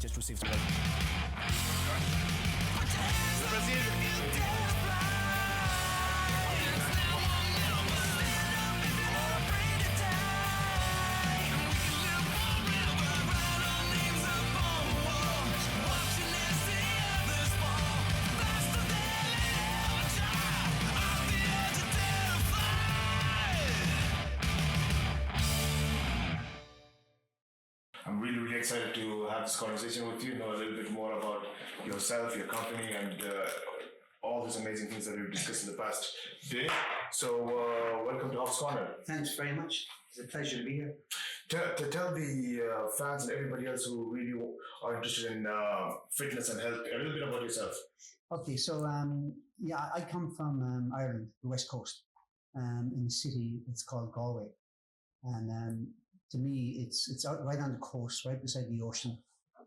just received a I'm really excited to have this conversation with you, know a little bit more about yourself, your company, and all these amazing things that we've discussed in the past day. So, welcome to Hoff's Corner. Thanks very much. It's a pleasure to be here. Tell the fans and everybody else who really are interested in fitness and health a little bit about yourself. Okay, so I come from Ireland, the West Coast, in a city it's called Galway, and to me it's out right on the coast, right beside the ocean,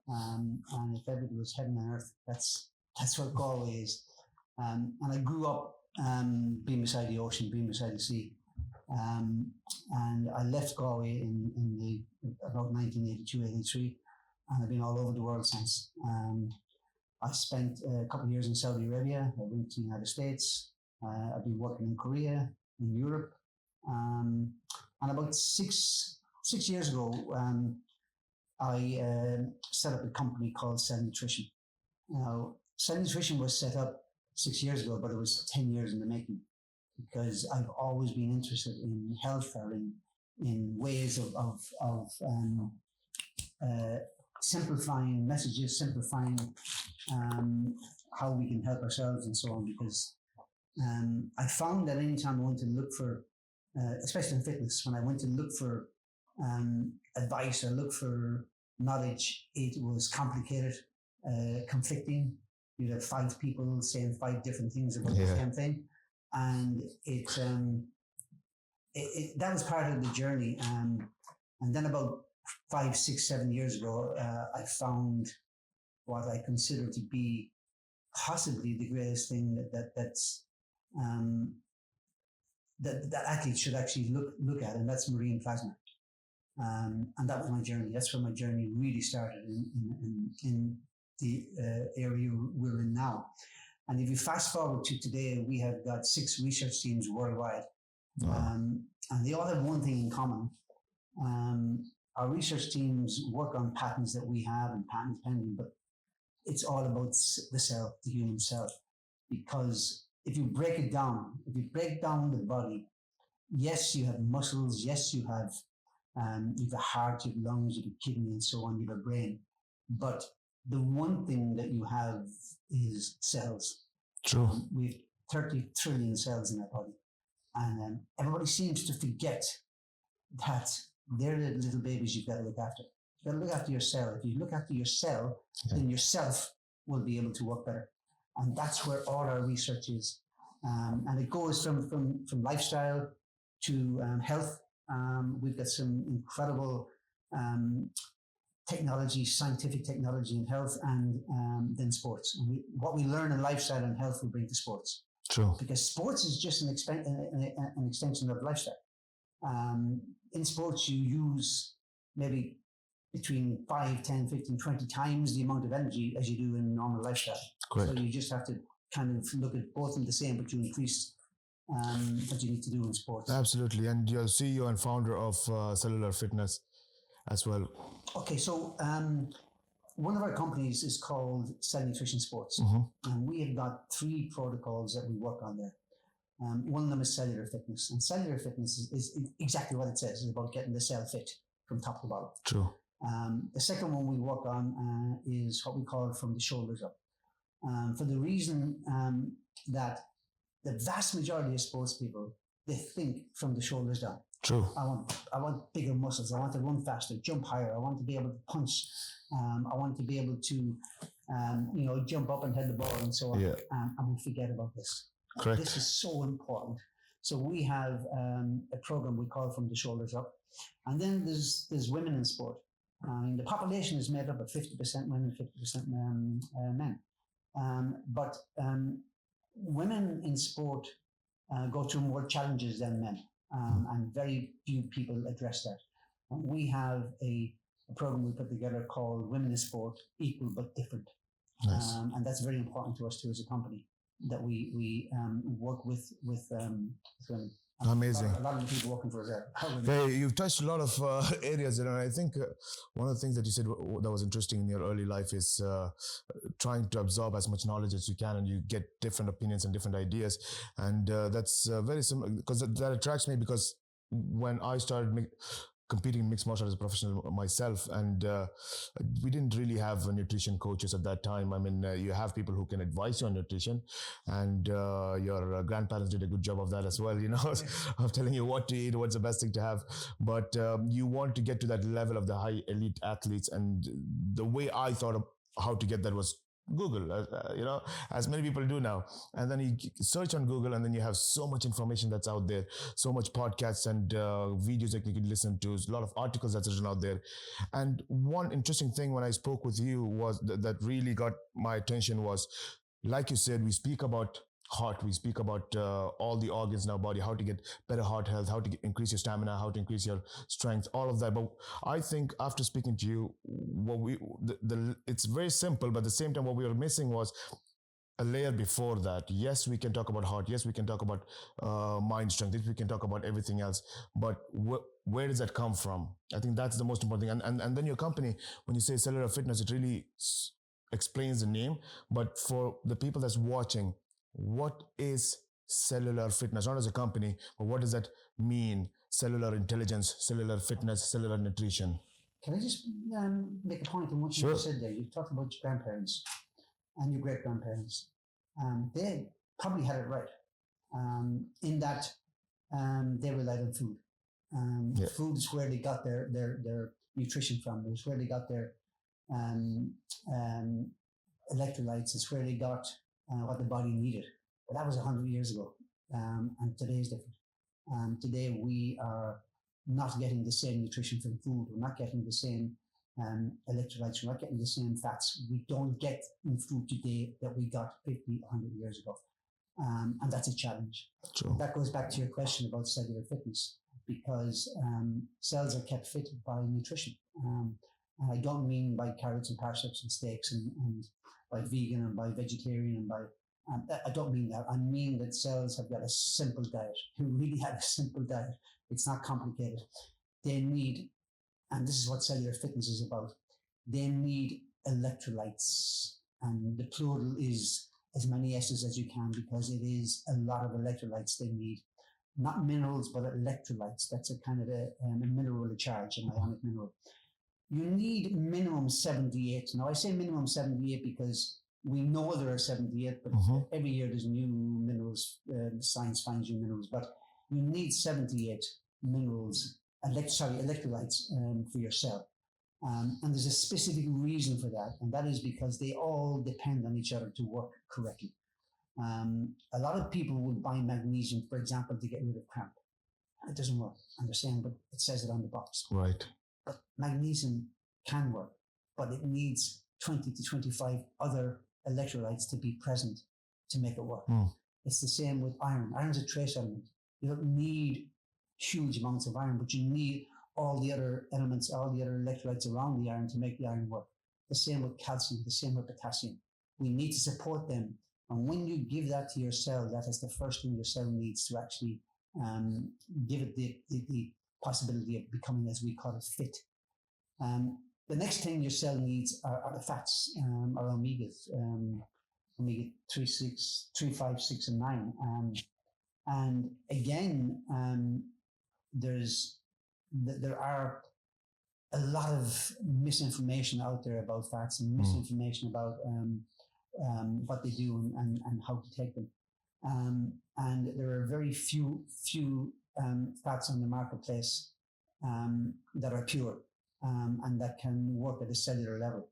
and if everybody was heaven and earth, that's what Galway is, and I grew up being beside the ocean, being beside the sea, and I left Galway in about 1982-83, and I've been all over the world since. I spent a couple of years in Saudi Arabia. I went to the United States. I've been working in Korea, in Europe, and about six years ago, I set up a company called Cell Nutrition. Now, Cell Nutrition was set up 6 years ago, but it was 10 years in the making, because I've always been interested in health, or in ways of simplifying messages, simplifying how we can help ourselves and so on, because I found that anytime I went to look for, especially in fitness, when I went to look for advice or look for knowledge, it was complicated, conflicting. You'd have 5 people saying 5 different things about the same thing, and that was part of the journey. And then about 5, 6, 7 years ago, I found what I consider to be possibly the greatest thing that athletes should actually look at, and that's marine plasma. And that was my journey. That's where my journey really started in the area we're in now. And if you fast forward to today, we have got 6 research teams worldwide. Wow. And they all have one thing in common. Our research teams work on patents that we have and patents pending, but it's all about the cell, the human cell. Because if you break down the body, yes, you have muscles, yes, you have a heart, you have lungs, you have a kidney, and so on, you have a brain. But the one thing that you have is cells. True. We have 30 trillion cells in our body. And everybody seems to forget that they're the little babies you've got to look after. You've got to look after your cell. If you look after your cell, then yourself will be able to work better. And that's where all our research is. And it goes from lifestyle to health. We've got some incredible technology, scientific technology in health, and then sports. And what we learn in lifestyle and health we bring to sports. True. Because sports is just an extension of lifestyle. In sports, you use maybe between 5, 10, 15, 20 times the amount of energy as you do in normal lifestyle. Correct. So you just have to kind of look at both in the same, but you increase what you need to do in sports. Absolutely. And you're CEO and founder of Cellular Fitness as well. Okay, so one of our companies is called Cell Nutrition Sports. And we have got 3 protocols that we work on there. One of them is cellular fitness. And cellular fitness is exactly what it says. It's about getting the cell fit from top to bottom. True. The second one we work on is what we call from the shoulders up. For the reason that the vast majority of sports people, they think from the shoulders down. True. I want bigger muscles. I want to run faster, jump higher. I want to be able to punch. I want to be able to, jump up and head the ball and so on. Yeah. And we forget about this. Correct. This is so important. So we have a program we call From the Shoulders Up. And then there's women in sport. The population is made up of 50% women, 50% men. But women in sport go through more challenges than men. And very few people address that. And we have a a program we put together called Women in Sport, Equal but Different. Nice. And that's very important to us too as a company, that we work with women. Amazing. A lot of the people working for us are women. Hey, you've touched a lot of areas, and I think one of the things that you said that was interesting in your early life is trying to absorb as much knowledge as you can, and you get different opinions and different ideas, and that's very similar because that attracts me, because when I started competing in mixed martial arts as a professional myself, and we didn't really have nutrition coaches at that time. I mean, you have people who can advise you on nutrition, and your grandparents did a good job of that as well, of telling you what to eat, what's the best thing to have. But you want to get to that level of the high elite athletes, and the way I thought of how to get that was Google, as many people do now. And then you search on Google, and then you have so much information that's out there, so much podcasts and videos that you can listen to, a lot of articles that's written out there. And one interesting thing when I spoke with you was that really got my attention was, like you said, we speak about heart, we speak about all the organs in our body, how to get better heart health, how to increase your stamina, how to increase your strength, all of that. But I think after speaking to you, it's very simple, but at the same time, what we were missing was a layer before that. Yes, we can talk about heart. Yes, we can talk about mind strength. Yes, we can talk about everything else. But where does that come from? I think that's the most important thing. And then your company, when you say cellular fitness, it really explains the name. But for the people that's watching, what is cellular fitness? Not as a company, but what does that mean? Cellular intelligence, cellular fitness, cellular nutrition. Can I just make a point on what you just said there? You talked about your grandparents and your great-grandparents. They probably had it right in that they relied on food. Food is where they got their nutrition from. It's where they got their electrolytes. It's where they got what the body needed. But that was 100 years ago. And today is different. Today we are not getting the same nutrition from food. We're not getting the same electrolytes. We're not getting the same fats. We don't get in food today that we got 50, 100 years ago. And that's a challenge. True. That goes back to your question about cellular fitness, because cells are kept fit by nutrition. And I don't mean by carrots and parsnips and steaks and by vegan and by vegetarian and by, I don't mean that. I mean that cells have got a simple diet. They really have a simple diet. It's not complicated. They need, and this is what cellular fitness is about, they need electrolytes. And the plural is as many S's as you can, because it is a lot of electrolytes they need. Not minerals, but electrolytes. That's a kind of a mineral charge, an ionic mineral. You need minimum 78. Now, I say minimum 78 because we know there are 78, but every year there's new minerals. Science finds new minerals, but you need 78 minerals, electrolytes for your cell. And there's a specific reason for that, and that is because they all depend on each other to work correctly. A lot of people will buy magnesium, for example, to get rid of cramp. It doesn't work, I'm just saying, but it says it on the box. Right. But magnesium can work, but it needs 20 to 25 other electrolytes to be present to make it work. It's the same with iron. Iron's a trace element. You don't need huge amounts of iron, but you need all the other elements, all the other electrolytes around the iron to make the iron work. The same with calcium, the same with potassium. We need to support them. And when you give that to your cell, that is the first thing your cell needs to actually give it the possibility of becoming, as we call it, fit. The next thing your cell needs are the fats, or omegas, omega 3, 5, 6, and 9. And again, there are a lot of misinformation out there about fats and misinformation about what they do and how to take them. And there are very few fats on the marketplace that are pure and that can work at a cellular level.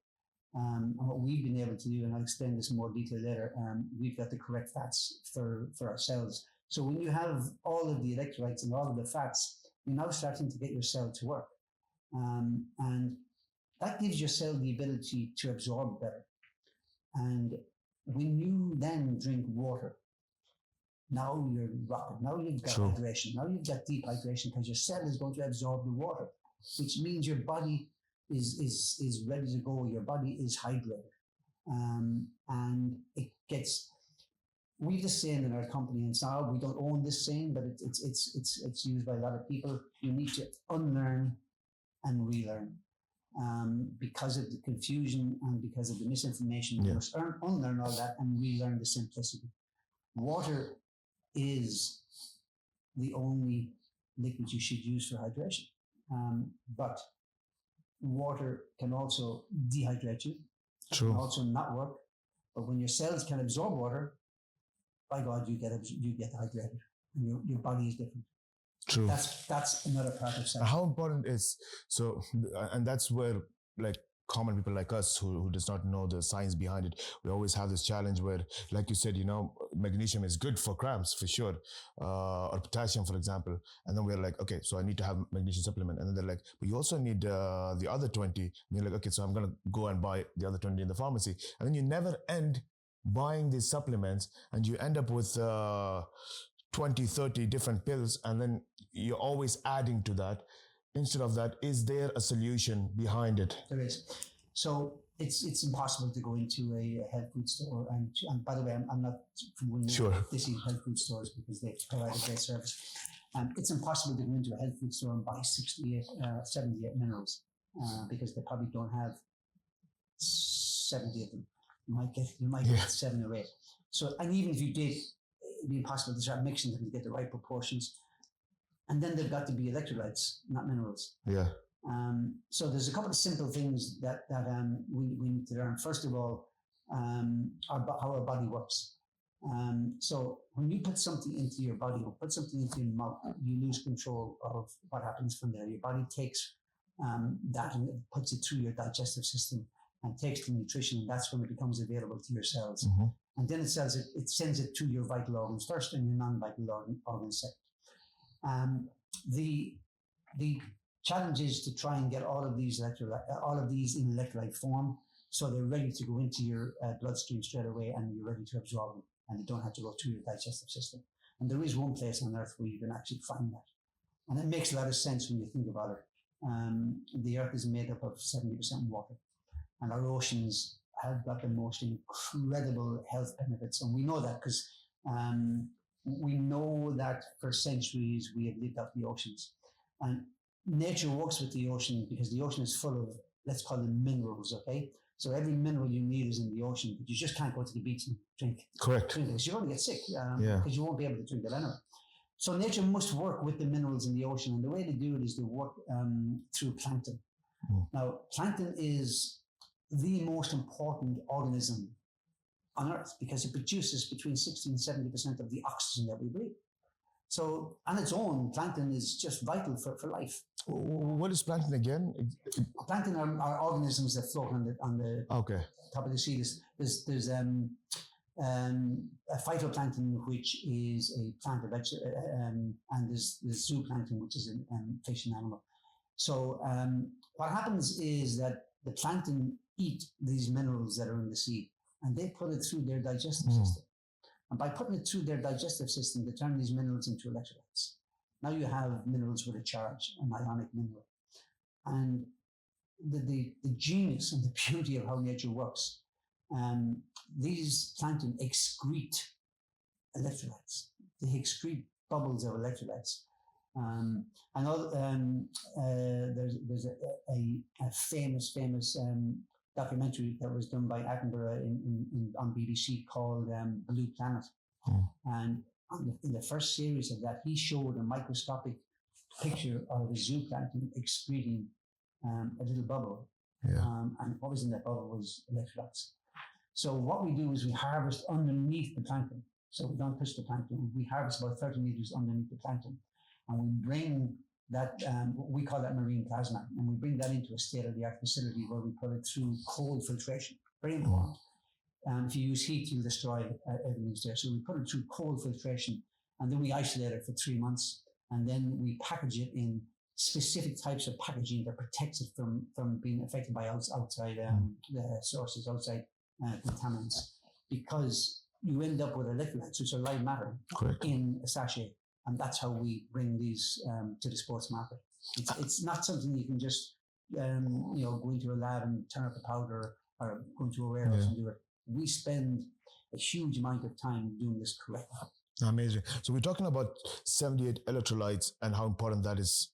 And what we've been able to do, and I'll explain this in more detail later, we've got the correct fats for our cells. So when you have all of the electrolytes and all of the fats, you're now starting to get your cell to work. And that gives your cell the ability to absorb better. And when you then drink water, now you're rocking. Now you've got hydration. Now you've got deep hydration because your cell is going to absorb the water, which means your body is ready to go. Your body is hydrated, and it gets. We have this saying in our company, and so we don't own this saying, but it's used by a lot of people. You need to unlearn and relearn. Because of the confusion and because of the misinformation, you must unlearn all that and relearn the simplicity. Water is the only liquid you should use for hydration. But water can also dehydrate you. True. It can also not work. But when your cells can absorb water, by God, you get hydrated, and your body is different. True. That's another part of science. How important is so, and that's where like common people like us who does not know the science behind it, we always have this challenge where, like you said, magnesium is good for cramps for sure, or potassium, for example. And then we're like, okay, so I need to have magnesium supplement. And then they're like, but you also need the other 20. And you're like, okay, so I'm going to go and buy the other 20 in the pharmacy. And then you never end buying these supplements, and you end up with 20, 30 different pills, and then you're always adding to that. Instead of that, is there a solution behind it? There is. So it's impossible to go into a health food store, and by the way, I'm not from one of these health food stores because they provide a great service. It's impossible to go into a health food store and buy 68, 78 minerals because they probably don't have 70 of them. You might get 7 or 8. So, and even if you did, it'd be impossible to start mixing them to get the right proportions. And then they've got to be electrolytes, not minerals. Yeah. So there's a couple of simple things that we need to learn. First of all, how our body works. So when you put something into your body or put something into your mouth, you lose control of what happens from there. Your body takes that and puts it through your digestive system and takes the nutrition, and that's when it becomes available to your cells. Mm-hmm. And then it sends it to your vital organs first and your non-vital organs second. The challenge is to try and get all of these in electrolyte form, so they're ready to go into your bloodstream straight away, and you're ready to absorb them, and they don't have to go through your digestive system. And there is one place on Earth where you can actually find that, and it makes a lot of sense when you think about it. The Earth is made up of 70% water, and our oceans have got the most incredible health benefits, and we know that because we know that for centuries we have lived off the oceans, and nature works with the ocean because the ocean is full of, let's call them minerals, okay? So every mineral you need is in the ocean, but you just can't go to the beach and drink it. Because you're going to get sick because you won't be able to drink it anyway. So nature must work with the minerals in the ocean, and the way to do it is to work through plankton. Now, plankton is the most important organism on Earth because it produces between 60 and 70% of the oxygen that we breathe. So on its own, plankton is just vital for life. What is plankton again? Plankton are organisms that float on the top of the sea. There's a phytoplankton, which is a plant, and there's zooplankton, which is a fish and animal. So what happens is that the plankton eat these minerals that are in the sea, and they put it through their digestive system. And by putting it through their digestive system, they turn these minerals into electrolytes. Now you have minerals with a charge, an ionic mineral. And the genius and the beauty of how nature works, these plankton excrete electrolytes. They excrete bubbles of electrolytes. There's a famous documentary that was done by Attenborough on BBC called Blue Planet. And in the first series of that, he showed a microscopic picture of a zooplankton excreting a little bubble. And what was in that bubble was electrolytes. So what we do is we harvest underneath the plankton. So we don't push the plankton. We harvest about 30 meters underneath the plankton. And we bring that, we call that marine plasma, and we bring that into a state-of-the-art facility where we put it through cold filtration. Very important. If you use heat, you'll destroy everything's there. So we put it through cold filtration, and then we isolate it for 3 months, and then we package it in specific types of packaging that protects it from being affected by outside sources, outside contaminants, because you end up with electrolytes, which are light matter, in a sachet. And that's how we bring these to the sports market. It's not something you can just go into a lab and turn up a powder or go into a warehouse and do it. We spend a huge amount of time doing this correctly. Amazing. So we're talking about 78 electrolytes and how important that is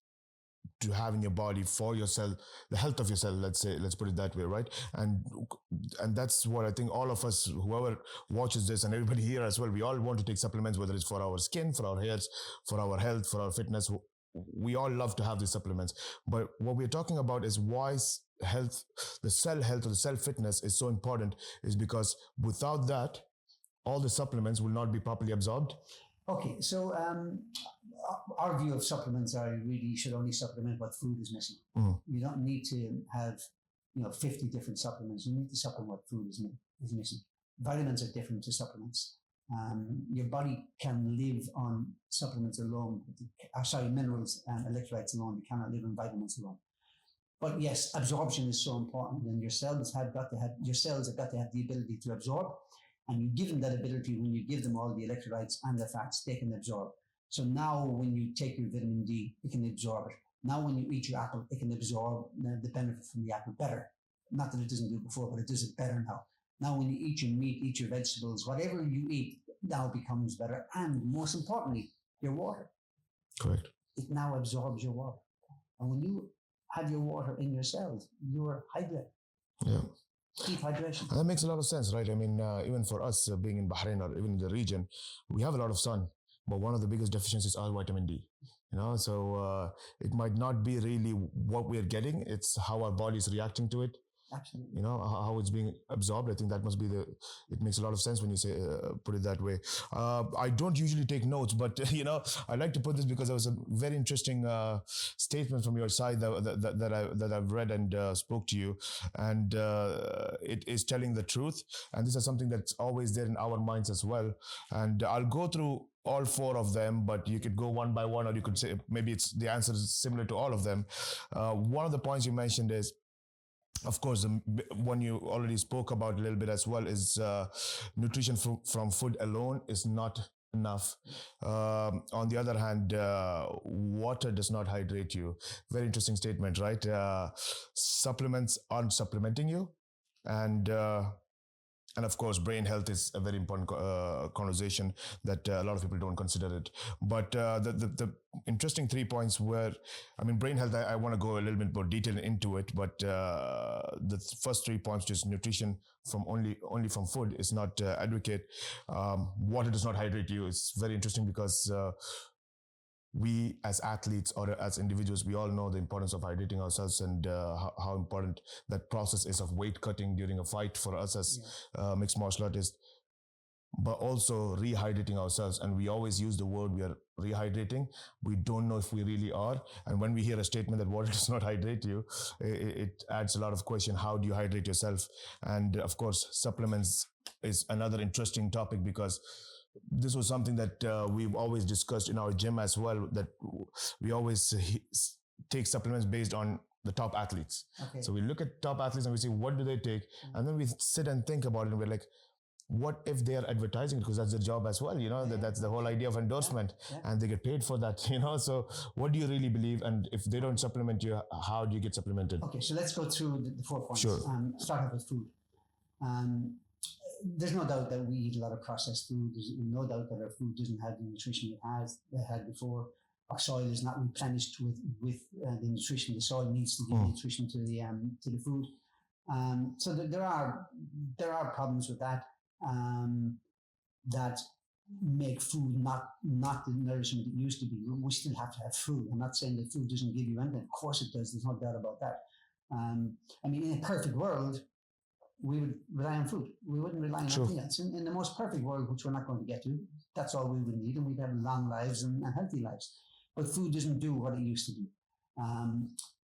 to have in your body for your cell, the health of your cell, let's put it that way, right? And that's what I think all of us, whoever watches this and everybody here as well, we all want to take supplements, whether it's for our skin, for our hairs, for our health, for our fitness. We all love to have these supplements. But what we're talking about is why health, the cell health or the cell fitness is so important, is because without that, all the supplements will not be properly absorbed. Okay, so our view of supplements are you should only supplement what food is missing. You don't need to have 50 different supplements. You need to supplement what food is missing. Vitamins are different to supplements. Your body can live on supplements alone. Minerals and electrolytes alone. You cannot live on vitamins alone. But yes, absorption is so important, and your cells have got to have the ability to absorb. And you give them that ability when you give them all the electrolytes and the fats, they can absorb. So now when you take your vitamin D, it can absorb it. Now when you eat your apple, it can absorb the benefit from the apple better. Not that it doesn't do it before, but it does it better now. Now when you eat your meat, eat your vegetables, whatever you eat now becomes better. And most importantly, your water. Correct. It now absorbs your water. And when you have your water in your cells, you're hydrated. Yeah. Keep hydration. And that makes a lot of sense, right? I mean, even for us being in Bahrain or even in the region, we have a lot of sun, but one of the biggest deficiencies are vitamin D. So it might not be really what we're getting; it's how our body is reacting to it. Absolutely. How it's being absorbed. I think that must be it makes a lot of sense when you say, put it that way. I don't usually take notes, but I like to put this because there was a very interesting statement from your side that I've read and spoke to you, and it is telling the truth. And this is something that's always there in our minds as well. And I'll go through all four of them, but you could go one by one, or you could say maybe the answer is similar to all of them. One of the points you mentioned is, of course, the one you already spoke about a little bit as well, is nutrition from food alone is not enough. On the other hand, water does not hydrate you. Very interesting statement, right? Supplements aren't supplementing you. And of course, brain health is a very important conversation that a lot of people don't consider it. But the interesting 3 points were, brain health, I want to go a little bit more detail into it. But the first 3 points, just nutrition from only from food is not adequate. Water does not hydrate you. It's very interesting because we as athletes or as individuals, we all know the importance of hydrating ourselves and how important that process is of weight cutting during a fight for us as mixed martial artists, but also rehydrating ourselves. And we always use the word we are rehydrating. We don't know if we really are. And when we hear a statement that water does not hydrate you, it adds a lot of question. How do you hydrate yourself? And of course, supplements is another interesting topic, because this was something that we've always discussed in our gym as well, that we always take supplements based on the top athletes. Okay. So we look at top athletes and we see what do they take, and then we sit and think about it, and we're like, what if they are advertising? Because that's their job as well, that's the whole idea of endorsement, and they get paid for that, So what do you really believe? And if they don't supplement you, how do you get supplemented? Okay, so let's go through the 4 points. Sure. Start off with food. There's no doubt that we eat a lot of processed food. There's no doubt that our food doesn't have the nutrition it had before. Our soil is not replenished with the nutrition. The soil needs to give nutrition to the food. So there are problems with that that make food not the nourishment it used to be. We still have to have food. I'm not saying that food doesn't give you anything. Of course it does. There's no doubt about that. In a perfect world, we would rely on food. We wouldn't rely on anything else. In the most perfect world, which we're not going to get to, that's all we would need, and we'd have long lives and healthy lives. But food doesn't do what it used to do.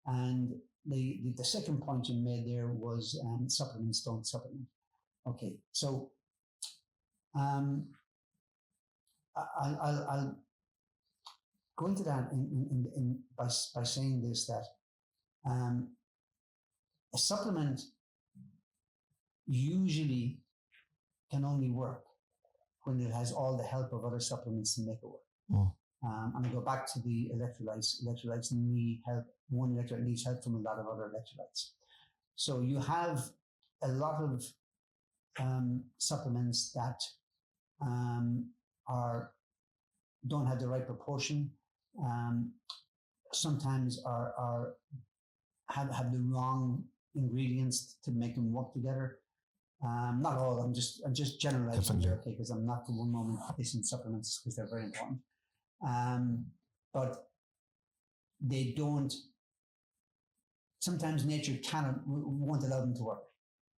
And the second point you made there was supplements don't supplement. Okay, so I'll go into that by saying this, that a supplement usually can only work when it has all the help of other supplements to make it work. And I go back to the electrolytes. Electrolytes need help one electrolyte needs help from a lot of other electrolytes. So you have a lot of supplements that don't have the right proportion. Sometimes have the wrong ingredients to make them work together. Not all. I'm just generalizing here, okay? Because I'm not for one moment dissing supplements because they're very important. But they don't. Sometimes nature won't allow them to work,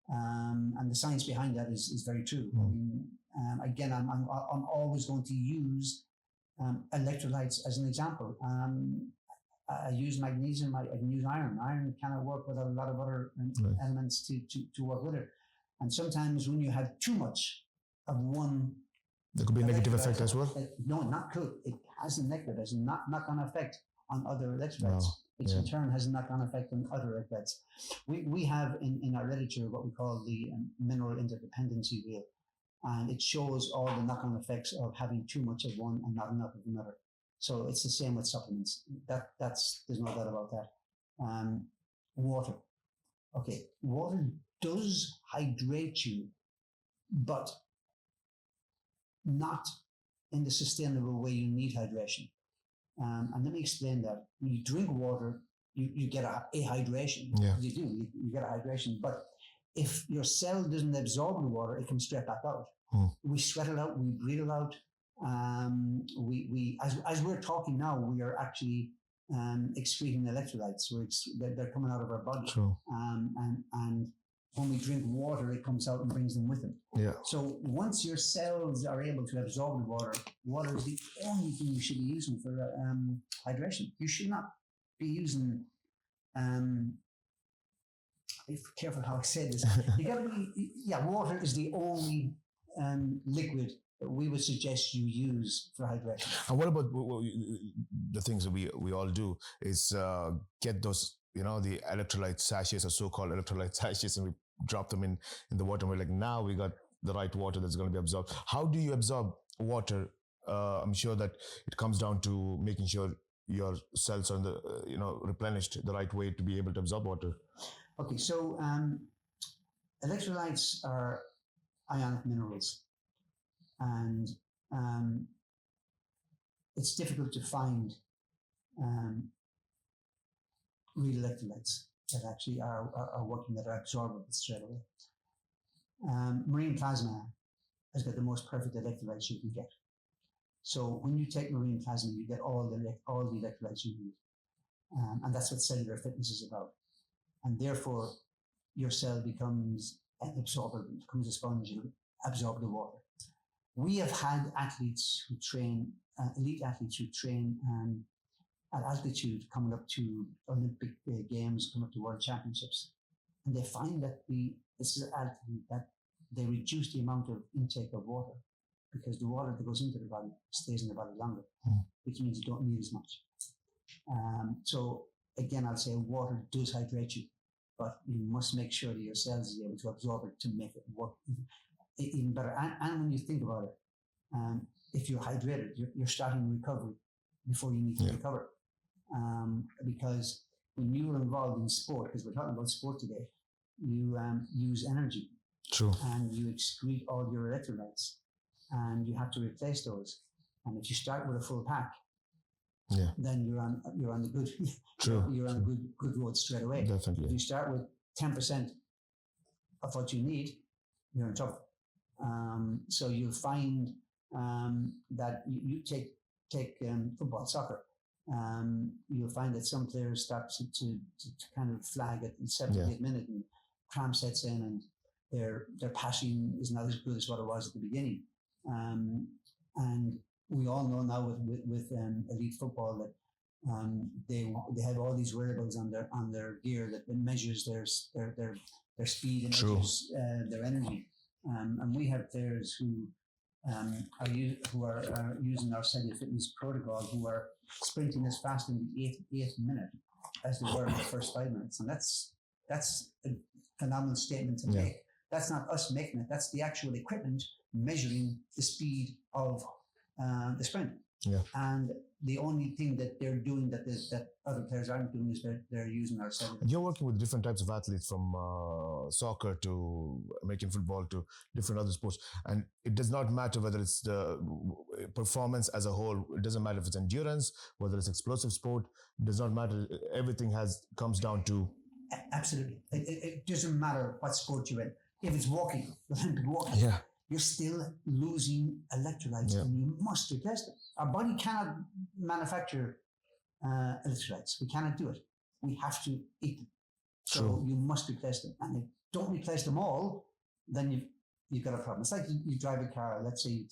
and the science behind that is very true. I mean, again, I'm always going to use electrolytes as an example. I use magnesium. I can use iron. Iron cannot work with a lot of other elements to work with it. And sometimes when you have too much of one, there could be a negative effect as well. No, not could. It has a negative. It has a knock-on effect on other electrolytes. Which in turn has a knock-on effect on other electrolytes. We have in our literature what we call the mineral interdependency wheel, and it shows all the knock-on effects of having too much of one and not enough of another. So it's the same with supplements. There's no doubt about that. Water. Okay, water does hydrate you, but not in the sustainable way you need hydration. And let me explain that. When you drink water, you get a hydration. Yeah. You do. You get a hydration. But if your cell doesn't absorb the water, it comes straight back out. We sweat it out. We breathe it out. As we're talking now, we are actually excreting electrolytes. They're coming out of our body. True. And when we drink water, it comes out and brings them with them. Yeah. So once your cells are able to absorb the water, water is the only thing you should be using for hydration. You should not be using. Be careful how I say this. You got to be. Yeah, water is the only liquid that we would suggest you use for hydration. And what about the things that we all do is get those, the electrolyte sachets or so-called electrolyte sachets, and we drop them in the water, and we're like, now we got the right water that's going to be absorbed. How do you absorb water? I'm sure that it comes down to making sure your cells are replenished the right way to be able to absorb water. Okay, so electrolytes are ionic minerals, and it's difficult to find real electrolytes that actually are working, that are absorbable straight away. Marine plasma has got the most perfect electrolytes you can get. So when you take marine plasma, you get all the electrolytes you need, and that's what cellular fitness is about. And therefore, your cell becomes an absorber, becomes a sponge, and absorb the water. We have had athletes who train, elite athletes who train at altitude, coming up to Olympic Games, coming up to World Championships, and they find that this is altitude that they reduce the amount of intake of water because the water that goes into the body stays in the body longer, which means you don't need as much. So again, I'll say water does hydrate you, but you must make sure that your cells is able to absorb it to make it work even better. And when you think about it, if you're hydrated, you're starting recovery before you need to recover. Because when you are involved in sport, because we're talking about sport today, you use energy. True. And you excrete all your electrolytes, and you have to replace those. And if you start with a full pack, then you're on the good. True. You're on a good road straight away. Definitely. If you start with 10% of what you need, you're in trouble. So you'll find that you take football, soccer. You'll find that some players start to kind of flag at the 78th minute, and cramp sets in, and their passing is not as good as what it was at the beginning. And we all know now with elite football that they have all these wearables on their gear that measures their speed and measures their energy. And we have players who are using our cellular fitness protocol, who are sprinting as fast in the eighth minute as they were in the first 5 minutes. And that's a phenomenal statement to make. That's not us making it. That's the actual equipment measuring the speed of the sprint. Yeah. And the only thing that they're doing that other players aren't doing is they're using our cellular. You're working with different types of athletes, from soccer to American football to different other sports, and it does not matter whether it's the performance as a whole. It doesn't matter if it's endurance, whether it's explosive sport. It does not matter. Everything comes down to. Absolutely. It doesn't matter what sport you're in. If it's walking, Olympic walking, Yeah. you're still losing electrolytes, and you must replace them. Our body cannot manufacture electrolytes. We cannot do it. We have to eat them. So True. you must replace them. And if you don't replace them all, then you've got a problem. It's like you drive a car. Let's say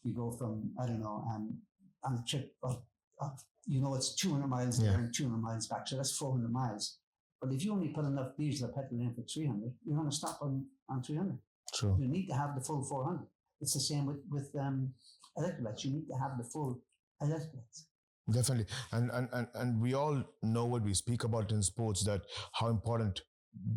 you go from, I don't know, on a trip of it's 200 miles there and 200 miles back. So that's 400 miles. But if you only put enough diesel or petrol in for 300, you're going to stop on 300. True. You need to have the full 400. It's the same with electrolytes. You need to have the full electrolytes. Definitely. And we all know what we speak about in sports, that how important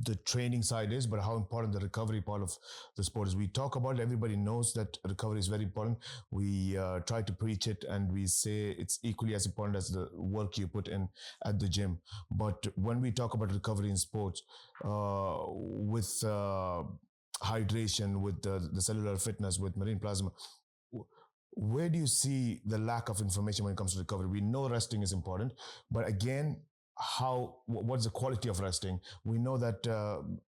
the training side is, but how important the recovery part of the sport is. We talk about it, everybody knows that recovery is very important. We try to preach it, and we say it's equally as important as the work you put in at the gym. But when we talk about recovery in sports, with hydration, with the cellular fitness, with marine plasma, where do you see the lack of information when it comes to recovery? We know resting is important, but again, what's the quality of resting? We know that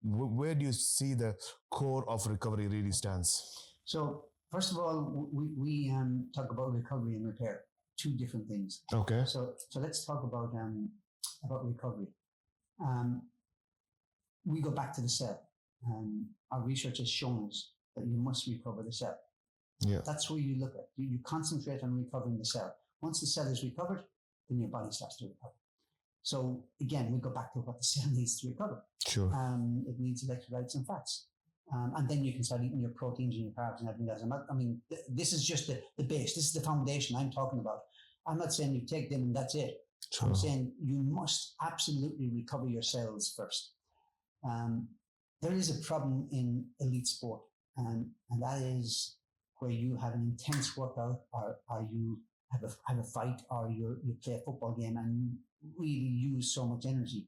where do you see the core of recovery really stands? So first of all, we talk about recovery and repair, two different things. Okay. So let's talk about recovery. We go back to the cell. Our research has shown us that you must recover the cell. Yeah. That's where you look at. You concentrate on recovering the cell. Once the cell is recovered, then your body starts to recover. So again, we go back to what the cell needs to recover. Sure. It needs electrolytes and fats. And then you can start eating your proteins and your carbs and everything else. This is just the base. This is the foundation I'm talking about. I'm not saying you take them and that's it. Sure. I'm saying you must absolutely recover your cells first. There is a problem in elite sport, and that is where you have an intense workout, or you have a fight, or you play a football game and you really use so much energy,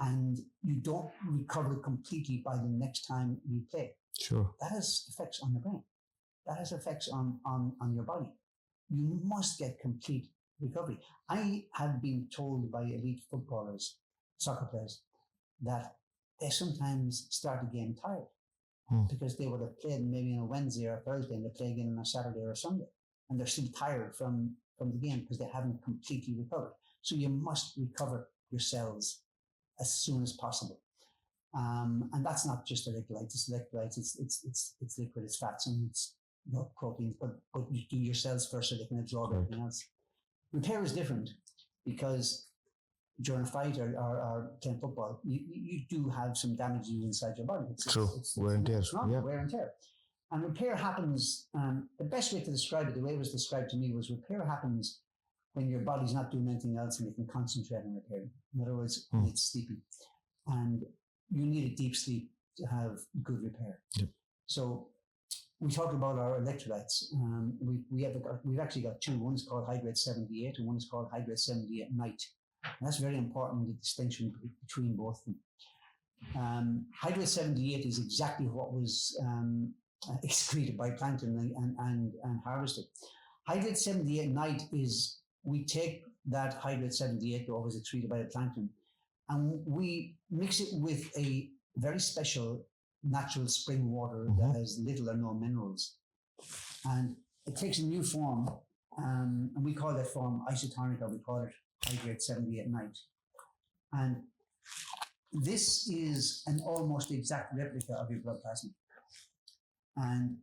and you don't recover completely by the next time you play. Sure. That has effects on the brain. That has effects on your body. You must get complete recovery. I have been told by elite footballers, soccer players, that they sometimes start a game tired because they would have played maybe on a Wednesday or a Thursday, and they play again on a Saturday or a Sunday, and they're still tired from the game because they haven't completely recovered. So you must recover your cells as soon as possible. And that's not just electrolytes. It's electrolytes. It's liquid. It's fats, and it's proteins. But you do your cells first so they can absorb everything else. Repair is different because during a fight or playing football, you do have some damage inside your body. True. Wear and tear. Yeah. Wear and tear. And repair happens, the best way to describe it, the way it was described to me, was repair happens when your body's not doing anything else and you can concentrate on repairing. In other words, when it's sleeping. And you need a deep sleep to have good repair. Yep. So we talked about our electrolytes. We've actually got two. One is called Hydrate 78 and one is called Hydrate 78 Night. And that's very important, the distinction between both of them. Hydrate 78 is exactly what was excreted by plankton and harvested. Hydrate 78 Night is, we take that Hydrate 78 that was excreted by the plankton and we mix it with a very special natural spring water that has little or no minerals. And it takes a new form, and we call that form isotonic, or we call it Hydrate 78 Night. And this is an almost exact replica of your blood plasma. And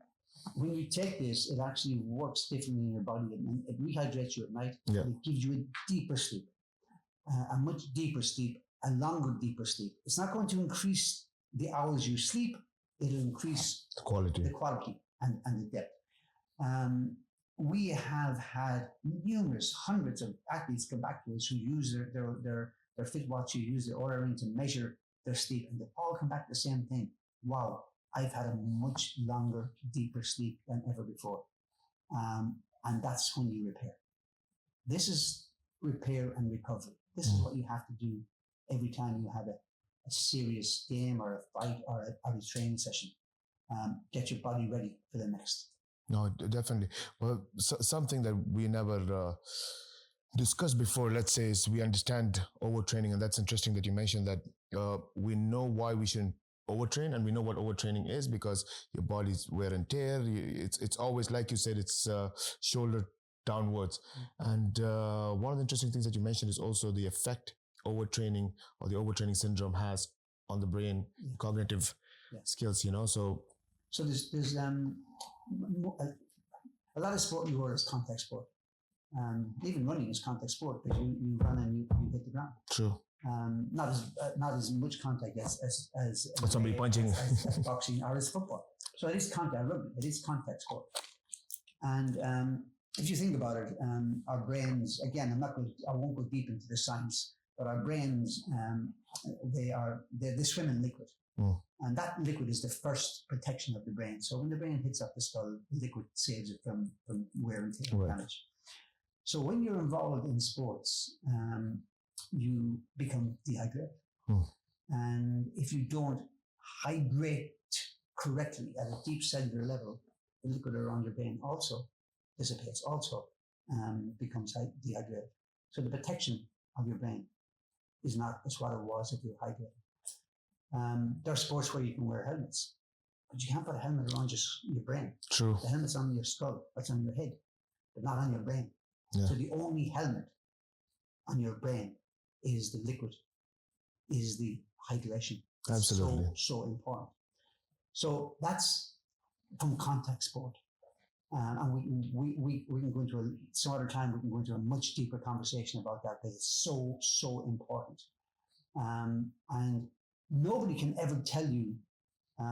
when you take this, it actually works differently in your body, and it rehydrates you at night. Yeah. It gives you a deeper sleep, a much deeper sleep, a longer, deeper sleep. It's not going to increase the hours you sleep, it'll increase the quality and the depth. We have had hundreds of athletes come back to us who use their FitWatch, who use their Oura Ring to measure their sleep, and they all come back to the same thing. Wow, I've had a much longer, deeper sleep than ever before. And that's when you repair. this is repair and recovery. This is what you have to do every time you have a serious game or a fight or a training session. Get your body ready for the next. No, definitely. Well, something that we never discussed before, let's say, is we understand overtraining, and that's interesting that you mentioned that we know why we shouldn't overtrain, and we know what overtraining is because your body's wear and tear. It's always, like you said, it's shoulder downwards. And one of the interesting things that you mentioned is also the effect overtraining or the overtraining syndrome has on the brain, cognitive skills. So there's a lot of sport in the world is contact sport. Even running is contact sport because you run and you hit the ground. True. Not as much contact as somebody punching as boxing or as football. So it is contact rugby. It is contact sport. And if you think about it, our brains, again, I won't go deep into the science, but our brains, they swim in liquid. And that liquid is the first protection of the brain. So when the brain hits up the skull, the liquid saves it from wear and tear damage. So when you're involved in sports, you become dehydrated. And if you don't hydrate correctly at a deep cellular level, the liquid around your brain also dissipates, also becomes dehydrated. So the protection of your brain is not as what it was if you're hydrated. There are sports where you can wear helmets, but you can't put a helmet around your brain. True. The helmet's on your skull, it's on your head, but not on your brain. Yeah. So the only helmet on your brain is the liquid, is the hydration. Absolutely. So important. So that's from contact sport. And we can go into some other time, we can go into a much deeper conversation about that because it's so important. And nobody can ever tell you,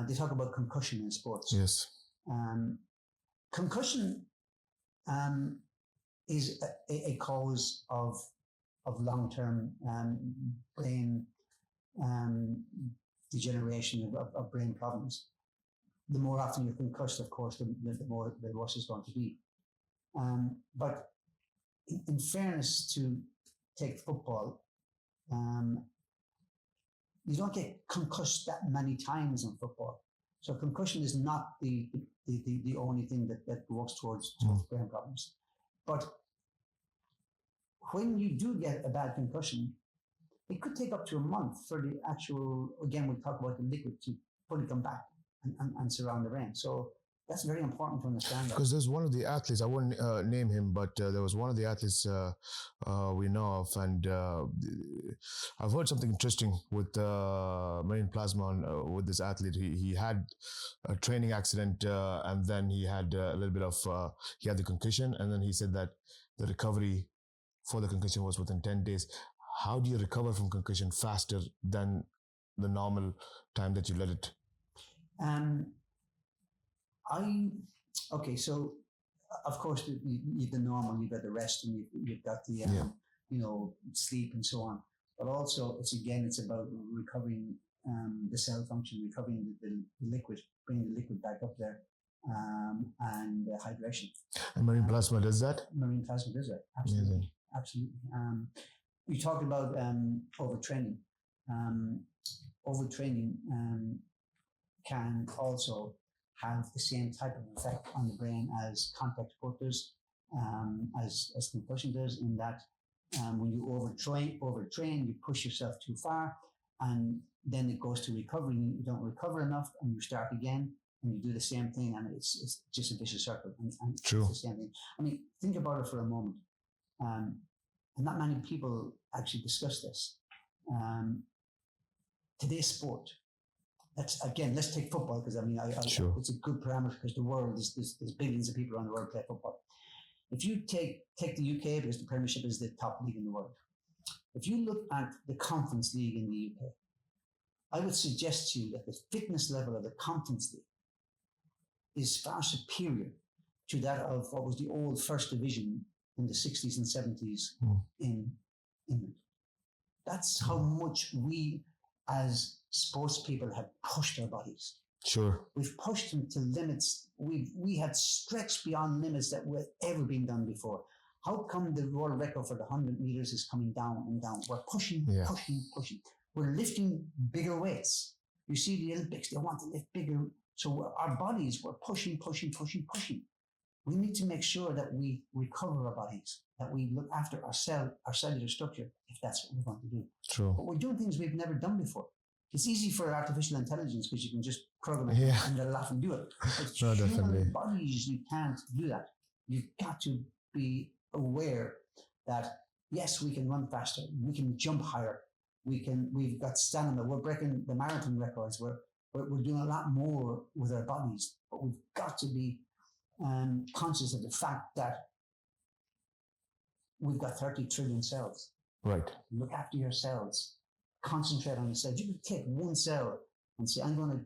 they talk about concussion in sports. Yes. Concussion is a cause of long-term brain degeneration of brain problems. The more often you're concussed, of course, the worse it's going to be. But in fairness to take football, you don't get concussed that many times in football. So concussion is not the only thing that works towards brain problems. But when you do get a bad concussion, it could take up to a month for the actual, again, we'll talk about the liquid to fully come back and surround the brain. So that's very important to understand. Because there's one of the athletes, I won't name him, but there was one of the athletes we know of, and I've heard something interesting with marine plasma with this athlete. He had a training accident, and then he had a little bit of, he had the concussion, and then he said that the recovery for the concussion was within 10 days. How do you recover from concussion faster than the normal time that you let it? So of course you've the normal, you've got the rest, and you've got the sleep and so on. But also it's about recovering the cell function, recovering the liquid, bringing the liquid back up there, and hydration. And marine plasma does that? Marine plasma does that. Absolutely. Absolutely. We talked about overtraining. Overtraining can also have the same type of effect on the brain as contact sport does, as concussion does, in that when you overtrain, you push yourself too far, and then it goes to recovery. You don't recover enough, and you start again, and you do the same thing, and it's just a vicious circle. And True. It's the same thing. I mean, think about it for a moment. And not many people actually discuss this. Today's sport. Let's take football, because Sure. it's a good parameter, because the world there's billions of people around the world play football. If you take the UK, because the Premiership is the top league in the world. If you look at the Conference League in the UK, I would suggest to you that the fitness level of the Conference League is far superior to that of what was the old First Division in the 60s and 70s in England. That's how much we as sports people have pushed our bodies. Sure. We've pushed them to limits. We have stretched beyond limits that were ever been done before. How come the world record for the 100 meters is coming down and down? We're pushing, Yeah. pushing. We're lifting bigger weights. You see the Olympics, they want to lift bigger. So our bodies, we're pushing. We need to make sure that we recover our bodies, that we look after our cellular structure, if that's what we want to do. True. But we're doing things we've never done before. It's easy for artificial intelligence because you can just program it Yeah. and they'll laugh and do it. But No, human definitely. bodies, you can't do that. You've got to be aware that yes, we can run faster, we can jump higher, we've got stamina, we're breaking the marathon records, we're doing a lot more with our bodies, but we've got to be conscious of the fact that we've got 30 trillion cells. Right. Look after your cells. Concentrate on the cells. You can take one cell and say, I'm going to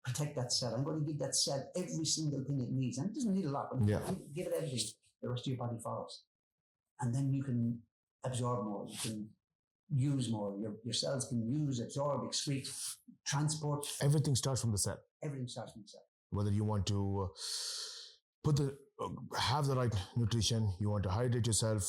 protect that cell. I'm going to give that cell every single thing it needs. And it doesn't need a lot, but Yeah. give it everything. The rest of your body follows. And then you can absorb more. You can use more. Your cells can use, absorb, excrete, transport. Everything starts from the cell. Everything starts from the cell. Whether you want to have the right nutrition, you want to hydrate yourself,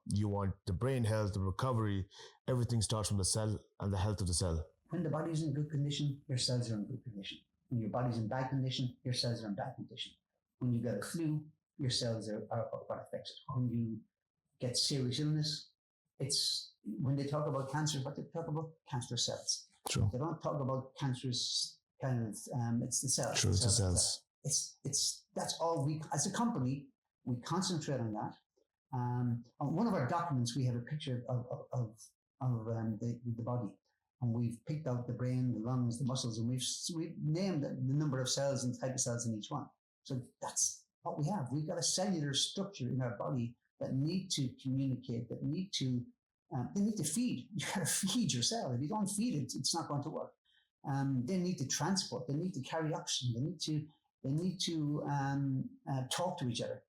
you want the brain health, the recovery, everything starts from the cell and the health of the cell. When the body's in good condition, your cells are in good condition. When your body's in bad condition, your cells are in bad condition. When you get a flu, your cells are what affects it. When you get serious illness, it's when they talk about cancer, what they talk about? Cancer cells. True. They don't talk about cancerous kind of, it's the cells. True, it's the cells. That's all we, as a company, we concentrate on that. On one of our documents, we have a picture of the body, and we've picked out the brain, the lungs, the muscles, and we've named the number of cells and type of cells in each one. So that's what we have. We've got a cellular structure in our body that need to communicate, that need to, they need to feed. You got to feed your cell. If you don't feed it, it's not going to work. They need to transport. They need to carry oxygen. They need to talk to each other.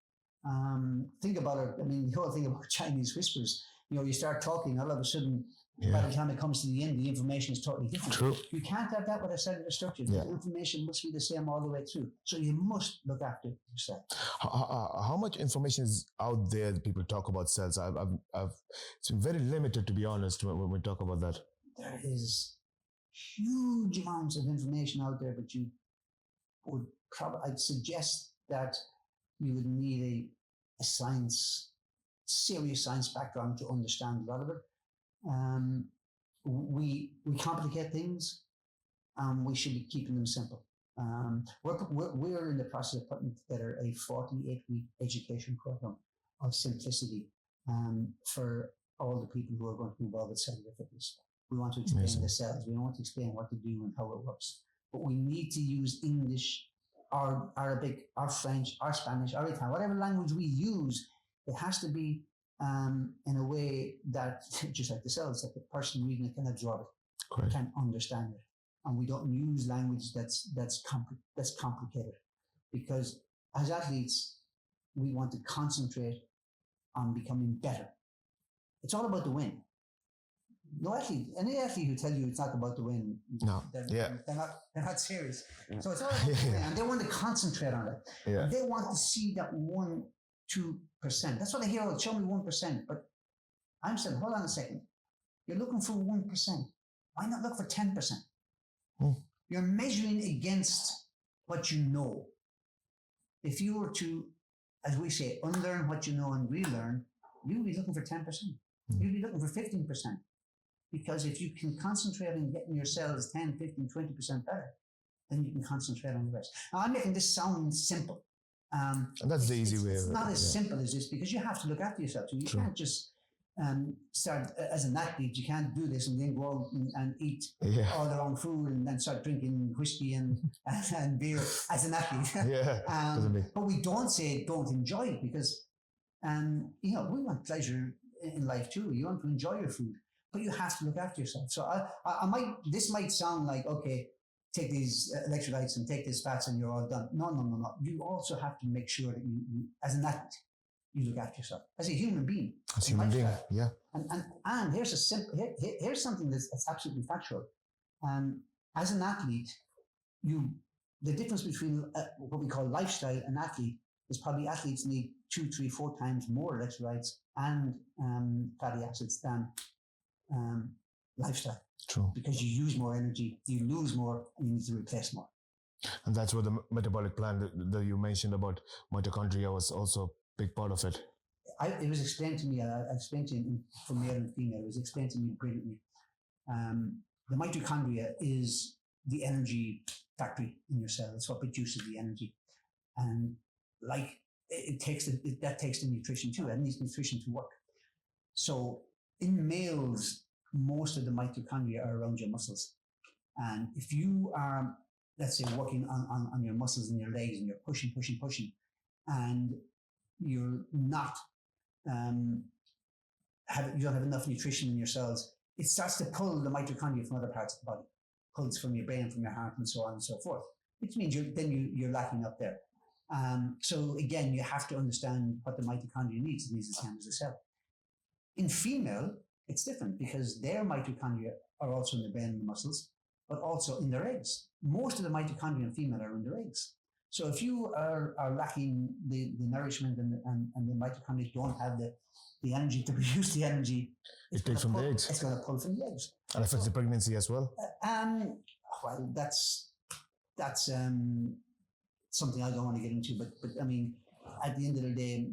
Think about it. I mean, the whole thing about Chinese whispers. You know, you start talking, all of a sudden, by the time it comes to the end, the information is totally different. True. You can't have that with a cellular structure. Yeah. The information must be the same all the way through. So you must look after yourself. How much information is out there that people talk about cells? It's been very limited, to be honest, when we talk about that. There is huge amounts of information out there, but you would I'd suggest that you would need a serious science background to understand a lot of it. We complicate things, and we should be keeping them simple. We're in the process of putting together a 48-week education program of simplicity for all the people who are going to be involved with cellular fitness. We want to explain the cells. We want to explain what to do and how it works. But we need to use English, or Arabic, or French, or Spanish, or Italian, whatever language we use. It has to be in a way that, just like the cells, that the person reading it can absorb it, Correct. can understand it. And we don't use language that's complicated, because as athletes, we want to concentrate on becoming better. It's all about the win. No athlete, any athlete who tell you it's not about the win, No. they're not serious. So it's all about the win, and they want to concentrate on it. Yeah. They want to see that 1-2%. That's what I hear. Oh, show me 1%. But I'm saying, hold on a second. You're looking for 1%. Why not look for 10%? You're measuring against what you know. If you were to, as we say, unlearn what you know and relearn, you'd be looking for 10%. You'd be looking for 15%. Because if you can concentrate on getting your cells 10, 15, 20% better, then you can concentrate on the rest. Now, I'm making this sound simple. And that's the easy way. It's not as simple as this, because you have to look after yourself. So you can't just start as an athlete. You can't do this and then go out and eat all the wrong food and then start drinking whiskey and beer as an athlete. But we don't say don't enjoy it, because we want pleasure in life too. You want to enjoy your food, but you have to look after yourself. So this might sound like, okay, take these electrolytes and take these fats and you're all done. No. You also have to make sure that you as an athlete, you look after yourself as a human being. As a human being, yeah. And here's something that's absolutely factual. As an athlete, the difference between what we call lifestyle and athlete is probably athletes need 2, 3, 4 times more electrolytes and fatty acids than lifestyle. True. Because you use more energy, you lose more, and you need to replace more. And that's what the metabolic plan that you mentioned about mitochondria was also a big part of it. It was explained to me, I explained to you for male and female, it was explained to me brilliantly. The mitochondria is the energy factory in your cell. It's what produces the energy. And like that takes the nutrition too. It needs nutrition to work. So in males, most of the mitochondria are around your muscles. And if you are, let's say, working on your muscles in your legs and you're pushing, and you're not, you don't have enough nutrition in your cells, it starts to pull the mitochondria from other parts of the body, pulls from your brain, from your heart, and so on and so forth, which means you're lacking up there. So again, you have to understand what the mitochondria needs. It needs the same as the cell. In female, it's different because their mitochondria are also in the brain and the muscles, but also in their eggs. Most of the mitochondria in female are in their eggs. So if you are lacking the nourishment and the mitochondria don't have the energy to produce the energy, it takes from the eggs. It's going to pull from the eggs. And affects the pregnancy as well? Well, that's something I don't want to get into, but I mean, at the end of the day,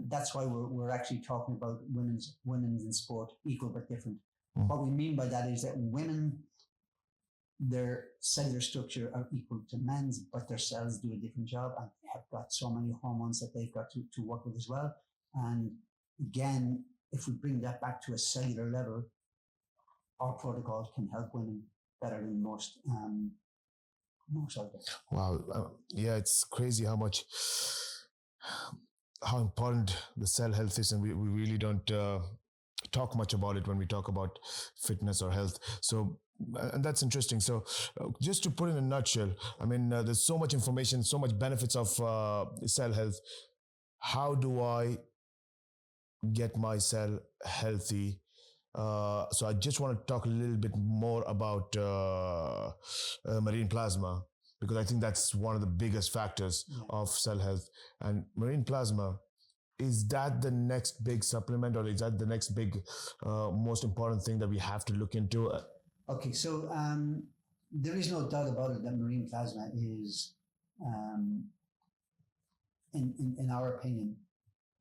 that's why we're actually talking about women's in sport, equal but different. What we mean by that is that women, their cellular structure are equal to men's, but their cells do a different job and have got so many hormones that they've got to work with as well. And again, if we bring that back to a cellular level, our protocol can help women better than most out there. Wow. Yeah, it's crazy how important the cell health is, and we really don't talk much about it when we talk about fitness or health. So, and that's interesting. So just to put it in a nutshell, I mean, there's so much information, so much benefits of cell health. How do I get my cell healthy? So I just want to talk a little bit more about marine plasma, because I think that's one of the biggest factors of cell health. And marine plasma, is that the next big supplement, or is that the next big, most important thing that we have to look into? Okay, so there is no doubt about it that marine plasma is, in our opinion,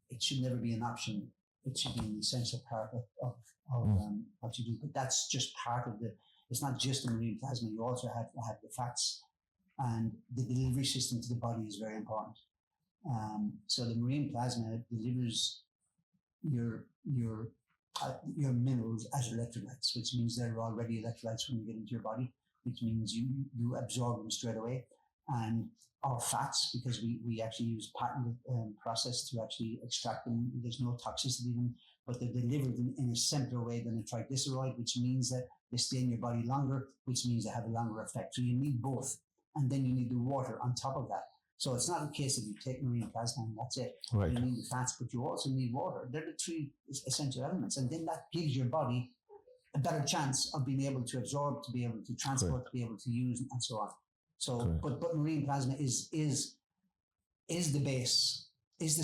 it should never be an option. It should be an essential part of what you do. But that's just part of it's not just the marine plasma. You also have to have the fats, and the delivery system to the body is very important. So the marine plasma delivers your minerals as electrolytes, which means they're already electrolytes when you get into your body, which means you absorb them straight away. And our fats, because we actually use patented process to actually extract them. There's no toxicity in them, but they're delivered in a simpler way than a triglyceride, which means that they stay in your body longer, which means they have a longer effect. So you need both. And then you need the water on top of that. So it's not a case of you take marine plasma and that's it. Right. You need the fats, but you also need water. They're the three essential elements. And then that gives your body a better chance of being able to absorb, to be able to transport, to be able to use, and so on. So, but marine plasma is the base, is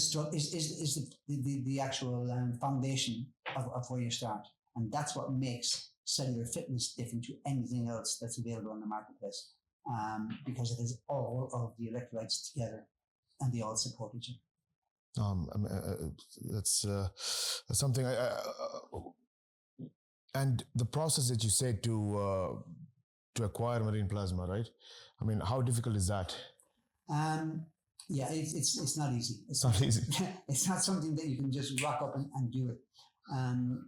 the actual foundation of where you start. And that's what makes cellular fitness different to anything else that's available on the marketplace. Because it is all of the electrolytes together, and they all support each other. That's something. And the process that you said to acquire marine plasma, right? I mean, how difficult is that? Yeah, it's not easy. It's not easy. It's not something that you can just rock up and do it.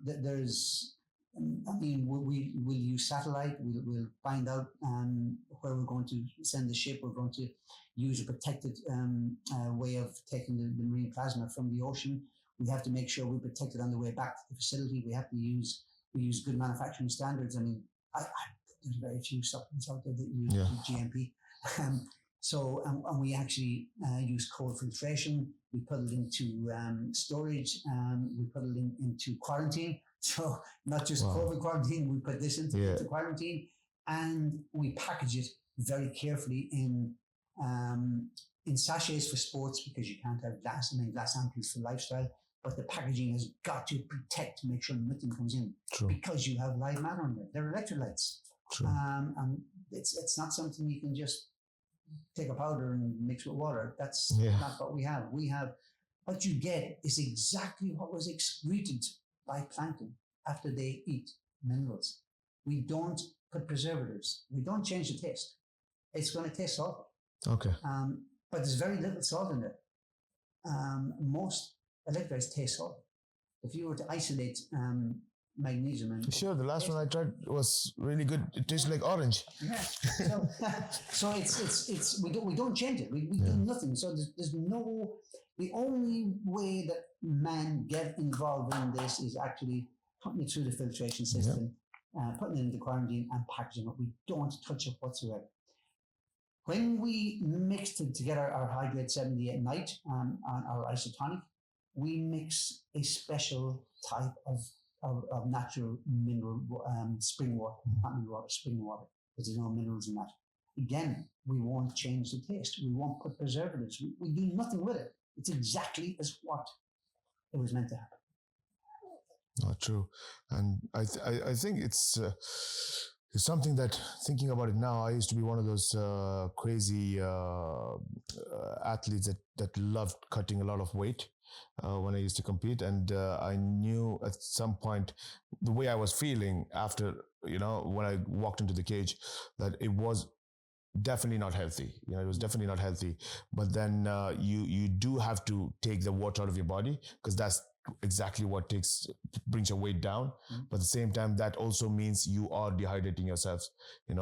There's. I mean, we'll use satellite. We'll find out where we're going to send the ship. We're going to use a protected way of taking the marine plasma from the ocean. We have to make sure we protect it on the way back to the facility. We use good manufacturing standards. I mean, there's very few supplements out there that use GMP. And we actually use cold filtration. We put it into storage. We put it into quarantine. So not just COVID quarantine, we put this into quarantine, and we package it very carefully in in sachets for sports because you can't have glass, and then glass ampoules for lifestyle. But the packaging has got to protect to make sure nothing comes in. True. Because you have live matter in there. They're electrolytes. True. And it's not something you can just take a powder and mix with water. That's not what we have. What you get is exactly what was excreted by plankton after they eat minerals. We don't put preservatives. We don't change the taste. It's going to taste salty. Okay. But there's very little salt in there. Most electrolytes taste salty. If you were to isolate magnesium and sure, the last one I tried was really good. It tasted like orange. Yeah. So it's we don't change it. We do nothing. So there's no. The only way that man get involved in this is actually putting it through the filtration system, putting it into quarantine and packaging it. We don't touch it whatsoever. When we mix together our Hydrate 70 at night and our isotonic, we mix a special type of natural mineral spring water, not mineral water, spring water, because there's no minerals in that. Again, we won't change the taste. We won't put preservatives. We do nothing with it. It's exactly as what it was meant to happen. Not true. And I think it's something that, thinking about it now, I used to be one of those crazy athletes that loved cutting a lot of weight when I used to compete. And I knew at some point the way I was feeling after, when I walked into the cage, that it was definitely not healthy. It was definitely not healthy. But then you do have to take the water out of your body, because that's exactly what brings your weight down. But at the same time, that also means you are dehydrating yourselves.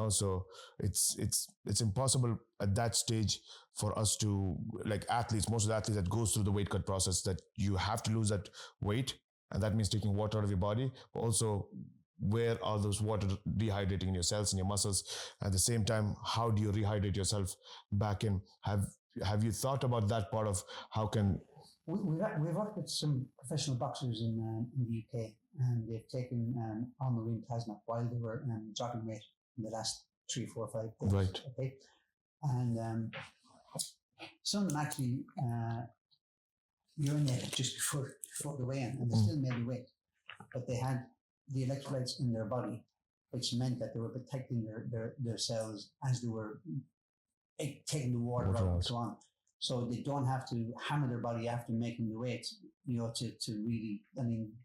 So it's impossible at that stage for us to, like athletes, most of the athletes that goes through the weight cut process, that you have to lose that weight, and that means taking water out of your body. But also, where are those water dehydrating in your cells and your muscles? At the same time, how do you rehydrate yourself back in? Have you thought about that part of how can... We've worked with some professional boxers in the UK, and they've taken all marine plasma while they were dropping weight in the last 3, 4, 5 days. Right. Okay. And some of them actually urinated just before the weigh-in, and they still made the weight. But they had the electrolytes in their body, which meant that they were protecting their cells as they were taking the water out and so on. So they don't have to hammer their body after making the weight, to really,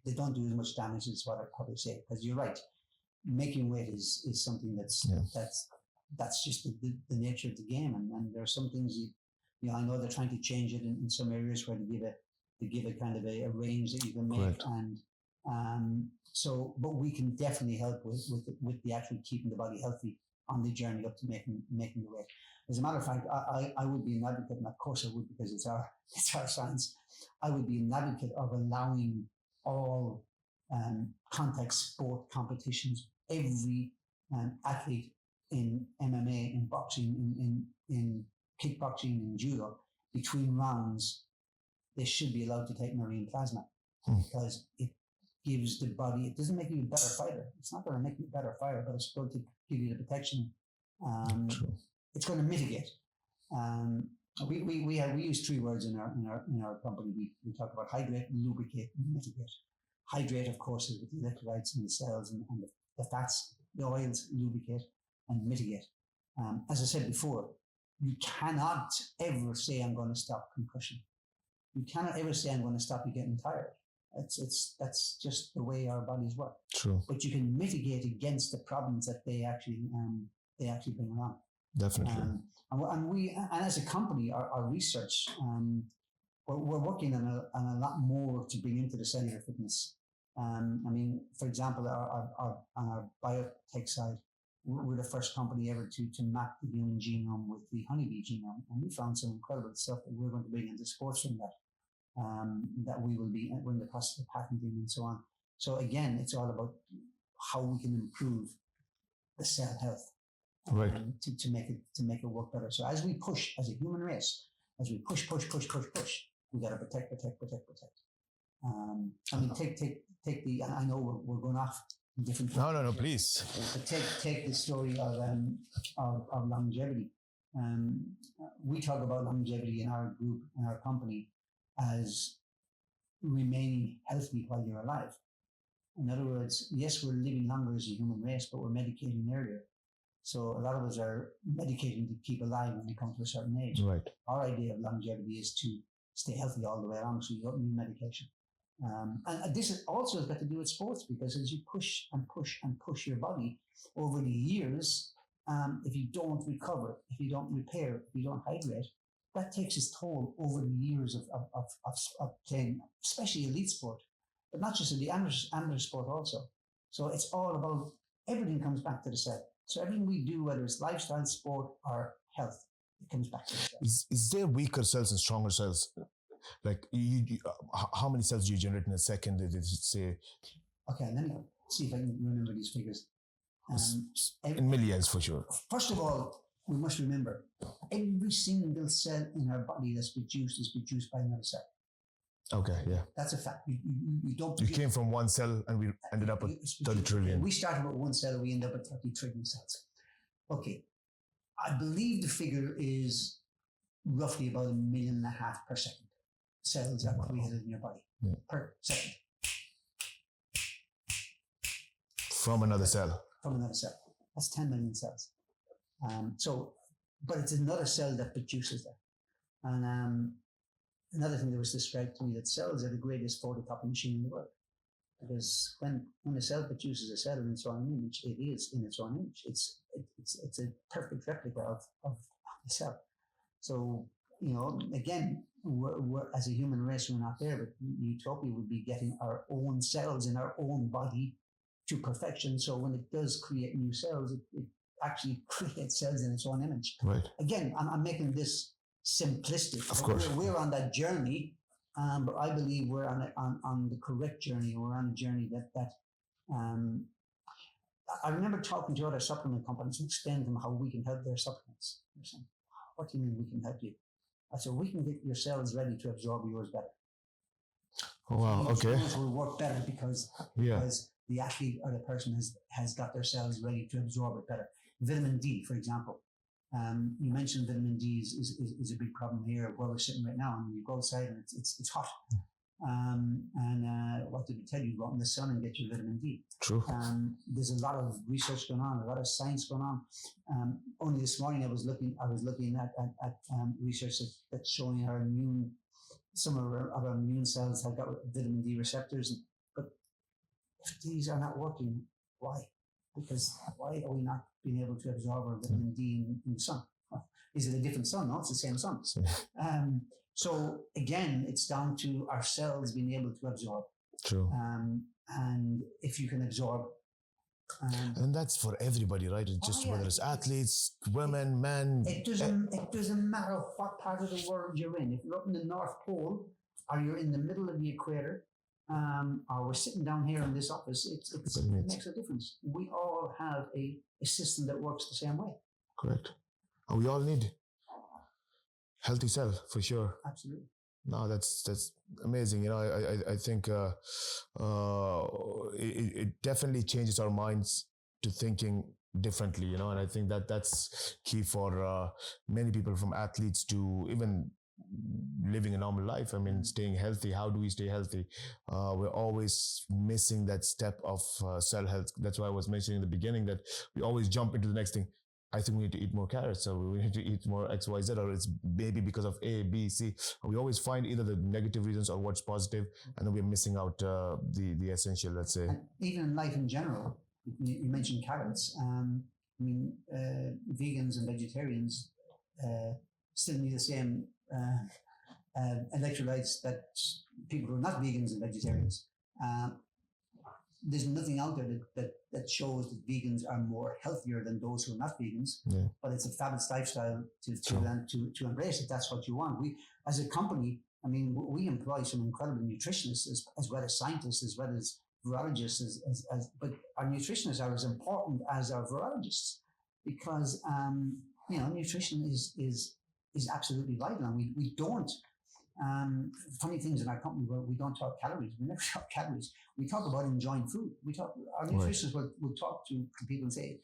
they don't do as much damage as what I probably say. Because you're right, making weight is something that's just the nature of the game. And there are some things, I know they're trying to change it in some areas where they give a kind of a range that you can make. Right. And but we can definitely help with the actual keeping the body healthy on the journey up to making the weight. As a matter of fact, I would be an advocate, and of course I would, because it's our science. I would be an advocate of allowing all contact sport competitions, every athlete in MMA, in boxing, in kickboxing, in judo, between rounds, they should be allowed to take marine plasma, because it gives the body, it doesn't make you a better fighter. It's not going to make you a better fighter, but it's going to give you the protection. It's going to mitigate. We use 3 words in our company. We talk about hydrate, lubricate, and mitigate. Hydrate, of course, is with the electrolytes in the cells and the fats, the oils, lubricate, and mitigate. As I said before, you cannot ever say, I'm going to stop concussion. You cannot ever say, I'm going to stop you getting tired. That's just the way our bodies work. True. But you can mitigate against the problems that they actually bring along. Definitely. And as a company, our research, we're working on a lot more to bring into the cellular fitness. For example, on our biotech side, we're the first company ever to map the human genome with the honeybee genome, and we found some incredible stuff that we're going to bring into sports from that. That we're in the process of patenting and so on. So again, it's all about how we can improve the cell health, right? To make it work better. So as we push, as a human race, as we push, we got to protect. Take the. I know we're going off different. No, please. But take the story of longevity. we talk about longevity in our group, in our company, as remaining healthy while you're alive. In other words, yes, we're living longer as a human race, but we're medicating earlier. So a lot of us are medicating to keep alive when we come to a certain age. Right. Our idea of longevity is to stay healthy all the way along, so you don't need medication. And this is also has got to do with sports, because as you push and push and push your body over the years, if you don't recover, if you don't repair, if you don't hydrate, that takes its toll over the years of playing, especially elite sport, but not just in the amateur sport also. So it's all about, everything comes back to the cell. So everything we do, whether it's lifestyle, sport, or health, it comes back to the cell. Is there weaker cells and stronger cells? Like, how many cells do you generate in a second? Did it say? Okay, let me see if I can remember these figures. In millions, for sure. First of all, we must remember, every single cell in our body that's produced is produced by another cell. Okay, yeah. That's a fact. You don't. You came from one cell and we ended up with 30 trillion. We started with one cell, we end up with 30 trillion cells. Okay. I believe the figure is roughly about 1.5 million per second. Cells are created in your body per second. From another cell. From another cell. That's 10 million cells. But it's another cell that produces that. And another thing that was described to me, that cells are the greatest photocopy machine in the world. Because when a cell produces a cell in its own image, it is in its own image. It's a perfect replica of the cell. So, again, we're as a human race, we're not there, but utopia would be getting our own cells in our own body to perfection. So when it does create new cells, it actually creates cells in its own image. Right. Again, I'm making this simplistic. Of course. We're on that journey, but I believe we're on the correct journey. We're on a journey that I remember talking to other supplement companies and explaining to them how we can help their supplements. They're saying, "What do you mean we can help you?" I said, "We can get your cells ready to absorb yours better." Oh, wow. Okay. Yours will work better because the athlete or the person has got their cells ready to absorb it better. Vitamin D, for example. You mentioned vitamin D is a big problem here where we're sitting right now, and you go outside and it's hot. What did we tell you? Go out in the sun and get your vitamin D. True. There's a lot of research going on, a lot of science going on. Only this morning I was looking at research that's showing some of our immune cells have got vitamin D receptors. But if these are not working, why? Because why are we not being able to absorb our vitamin D in the sun? Is it a different sun? No, it's the same sun. So again, it's down to our cells being able to absorb. True. And if you can absorb. And that's for everybody, right? It's just whether it's athletes, women, men. It doesn't matter what part of the world you're in. If you're up in the North Pole, or you're in the middle of the equator, or we're sitting down here in this office, it makes a difference. We all have a system that works the same way. Correct. And we all need healthy cell, for sure. Absolutely. No, that's amazing. I think it definitely changes our minds to thinking differently, and I think that's key for many people, from athletes to even living a normal life. I mean, staying healthy. How do we stay healthy? We're always missing that step of cell health. That's why I was mentioning in the beginning that we always jump into the next thing. I think we need to eat more carrots, or we need to eat more XYZ, or it's maybe because of A, B, C. We always find either the negative reasons or what's positive, and then we're missing out the essential, let's say. And even in life in general, you mentioned carrots. Vegans and vegetarians still need the same electrolytes that people who are not vegans and vegetarians. There's nothing out there that shows that vegans are more healthier than those who are not vegans. Yeah. But it's a fabulous lifestyle to embrace if that's what you want. We, as a company, we employ some incredible nutritionists as well as scientists, as well as virologists, but our nutritionists are as important as our virologists, because nutrition is absolutely vital, and we don't. Funny things in our company where we don't talk calories. We never talk calories. We talk about enjoying food. Our nutritionists will talk to people and say,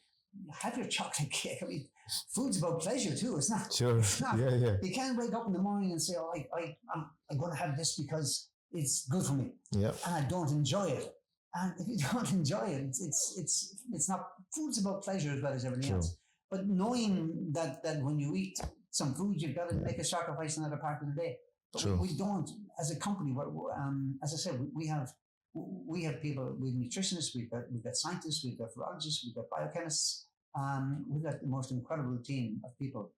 have your chocolate cake. I mean, food's about pleasure too. It's not. Sure. It's not. Yeah. You can't wake up in the morning and say, "Oh, I'm going to have this because it's good for me," Yeah. and I don't enjoy it. And if you don't enjoy it, it's not. Food's about pleasure as well as everything True. else. But knowing that when you eat some food, you've got to make a sacrifice in another part of the day. But True. we don't, as a company. As I said, we have people, we've nutritionists, we've got scientists, we've got virologists, we've got biochemists. We've got the most incredible team of people.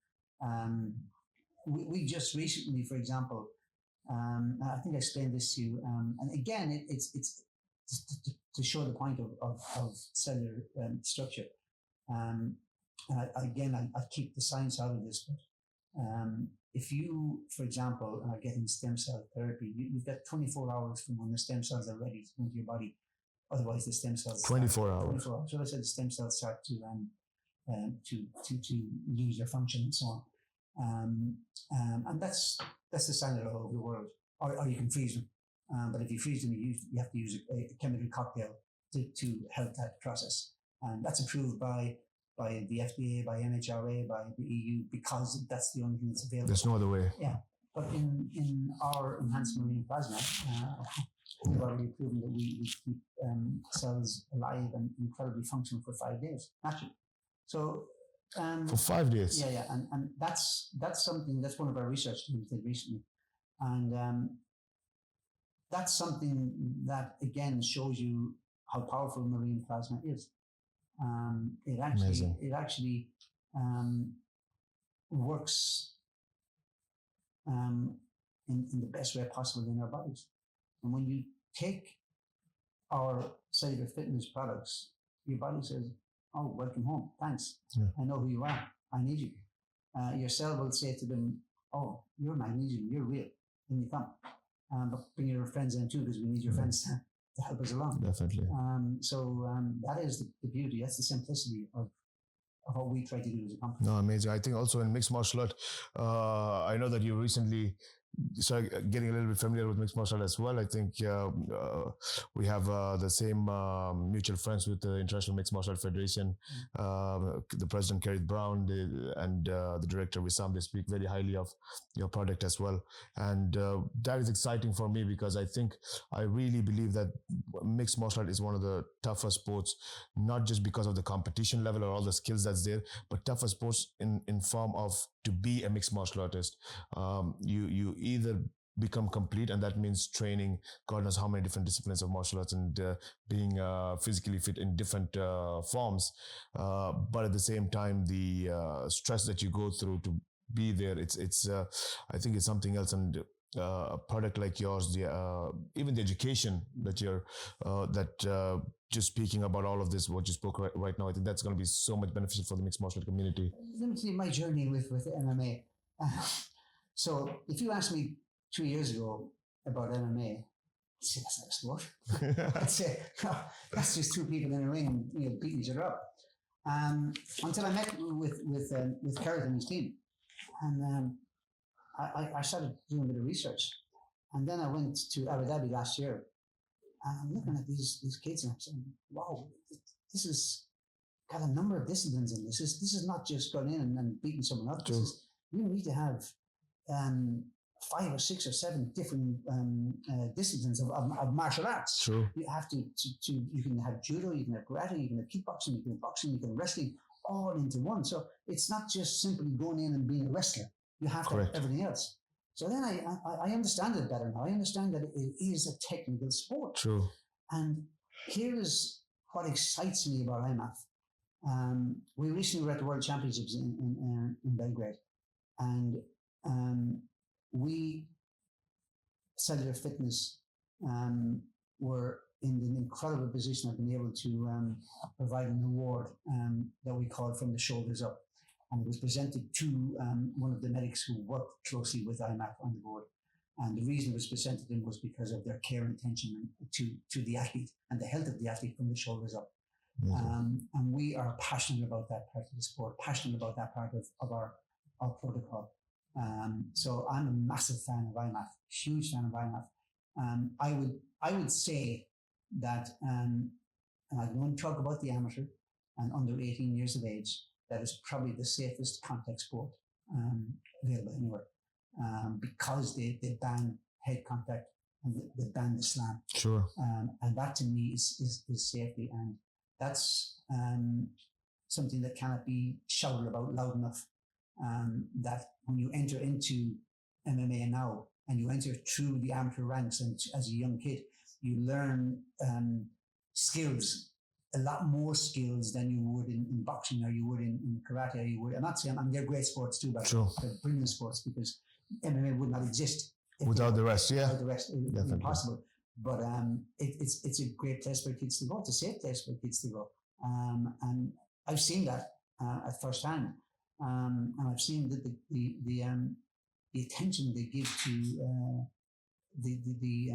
We just recently, for example, I think I explained this to you, and again, it's to show the point of cellular structure. I keep the science out of this, but if you, for example, are getting stem cell therapy, you've got 24 hours from when the stem cells are ready to go into your body. Otherwise, the stem cells 24 hours. 24 hours. So I said the stem cells start to lose their function and so on. And that's the standard all over the world. Or you can freeze them. But if you freeze them, you have to use a chemical cocktail to help that process. And that's approved by the FDA, by MHRA, by the EU, because that's the only thing that's available. There's no other way. Yeah. But in our enhanced marine plasma, we've already proven that we keep cells alive and incredibly functional for 5 days, naturally. So for 5 days. Yeah, and that's something that's one of our research teams did recently, and that's something that again shows you how powerful marine plasma is. It actually works in the best way possible in our bodies. And when you take our cellular fitness products, your body says, "Oh, welcome home. Thanks. Yeah. I know who you are. I need you." Your cell will say to them, "Oh, you're magnesium. You're real. When you come, but bring your friends in too, because we need your friends to help us along." Definitely. That is the beauty. That's the simplicity of what we try to do as a company. No, amazing. I think also in mixed martial art, I know that you recently started getting a little bit familiar with mixed martial art as well. I think we have the same mutual friends with the International Mixed Martial Art Federation. The president, Kerry Brown, and the director, Wissam, they speak very highly of your product as well. And that is exciting for me because I really believe that mixed martial art is one of the toughest sports, not just because of the competition level or all the skills that's there, but toughest sports in form of to be a mixed martial artist. You either become complete, and that means training God knows how many different disciplines of martial arts and being physically fit in different forms. But at the same time, the stress that you go through to be there, it's I think it's something else. And a product like yours, even the education that you're just speaking about all of this, what you spoke right now, I think that's going to be so much beneficial for the mixed martial art community. Let me see my journey with MMA. So if you asked me 2 years ago about MMA, I'd say that's not a sport. I'd say, oh, that's just two people in a ring, beating each other up. Until I met with Carrot and his team, and I started doing a bit of research, and then I went to Abu Dhabi last year, and I'm looking at these kids, and I'm saying, "Wow, this is got a number of disciplines in this. This is not just going in and beating someone up. You need to have 5 or 6 or 7 different disciplines of martial arts. True. You have to you can have judo, you can have karate, you can have kickboxing, you can have boxing, you can have wrestling, all into one. So it's not just simply going in and being a wrestler. You have to have everything else. So then I understand it better now. I understand that it is a technical sport. True. And here is what excites me about IMAF. We recently were at the World Championships in Belgrade, and we, Cellular Fitness, were in an incredible position of being able to provide an award that we called From the Shoulders Up. And it was presented to one of the medics who worked closely with IMAF on the board. And the reason it was presented to them was because of their care and attention to the athlete and the health of the athlete from the shoulders up. And we are passionate about that part of the sport, passionate about that part of our protocol. So I'm a massive fan of IMAF, huge fan of IMAF. I would say that, and I won't talk about the amateur, and under 18 years of age, that is probably the safest contact sport available anywhere, because they ban head contact and they ban the slam. Sure. And that to me is safety, and that's something that cannot be shouted about loud enough. That when you enter into MMA now, and you enter through the amateur ranks, and as a young kid, you learn skills, a lot more skills than you would in boxing, or you would in karate, or you would. I'm not saying, they're great sports too, but Sure. they're brilliant sports, because MMA would not exist Without the rest. Yeah. without the rest. It would be Definitely. impossible. But it's a great place for kids to go. It's a safe place for kids to go. And I've seen that at first hand. And I've seen the attention they give to the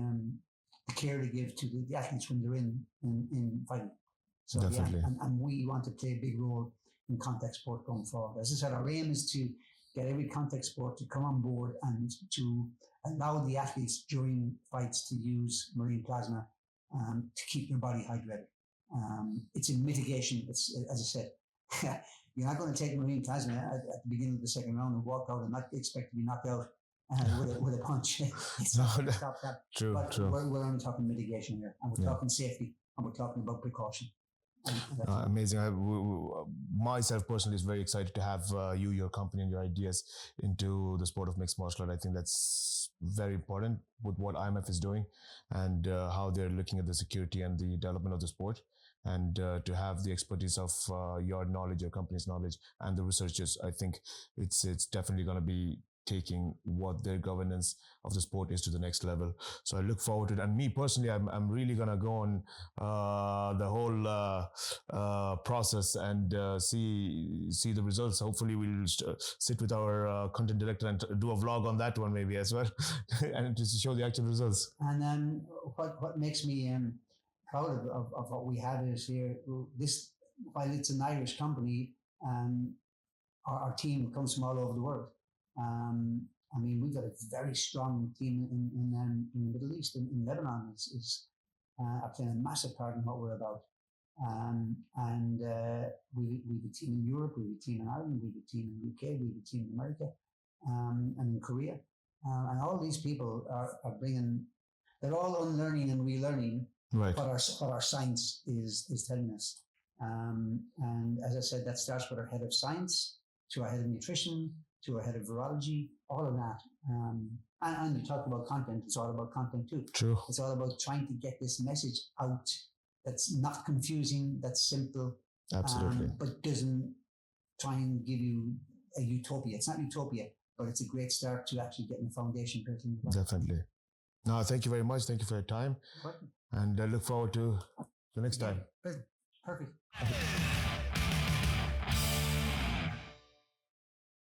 care they give to the athletes when they're in fighting. So Definitely. yeah, and we want to play a big role in contact sport going forward. As I said, our aim is to get every contact sport to come on board and to allow the athletes during fights to use marine plasma to keep their body hydrated. It's a mitigation. It's, as I said, you're not going to take marine plasma at the beginning of the second round and walk out and not expect to be knocked out with a punch. It's not going to stop that. True. But True. we're only talking mitigation here, and we're talking safety, and we're talking about precaution. Amazing. Myself personally is very excited to have your company and your ideas into the sport of mixed martial art. I think that's very important with what IMF is doing, and how they're looking at the security and the development of the sport. And to have the expertise of your knowledge, your company's knowledge, and the researchers, I think it's definitely going to be taking what their governance of the sport is to the next level. So I look forward to it. And me personally, I'm really going to go on the whole process and see the results. Hopefully we'll sit with our content director and do a vlog on that one maybe as well, and to show the actual results. And what makes me proud of what we have is here, this, while it's an Irish company, our team comes from all over the world. I mean, we've got a very strong team in the Middle East. In Lebanon is playing a massive part in what we're about. And we've a team in Europe, we've a team in Ireland, we've a team in the UK, we've a team in America, and in Korea. And all these people are bringing, they're all unlearning and relearning Right. what our science is telling us. And as I said, that starts with our head of science, to our head of nutrition, to our head of virology, all of that. And you talk about content, it's all about content too. True. It's all about trying to get this message out that's not confusing, that's simple. Absolutely. But doesn't try and give you a utopia. It's not utopia, but it's a great start to actually getting the foundation built in. Definitely. No, thank you very much. Thank you for your time. And I look forward to the next time. Perfect.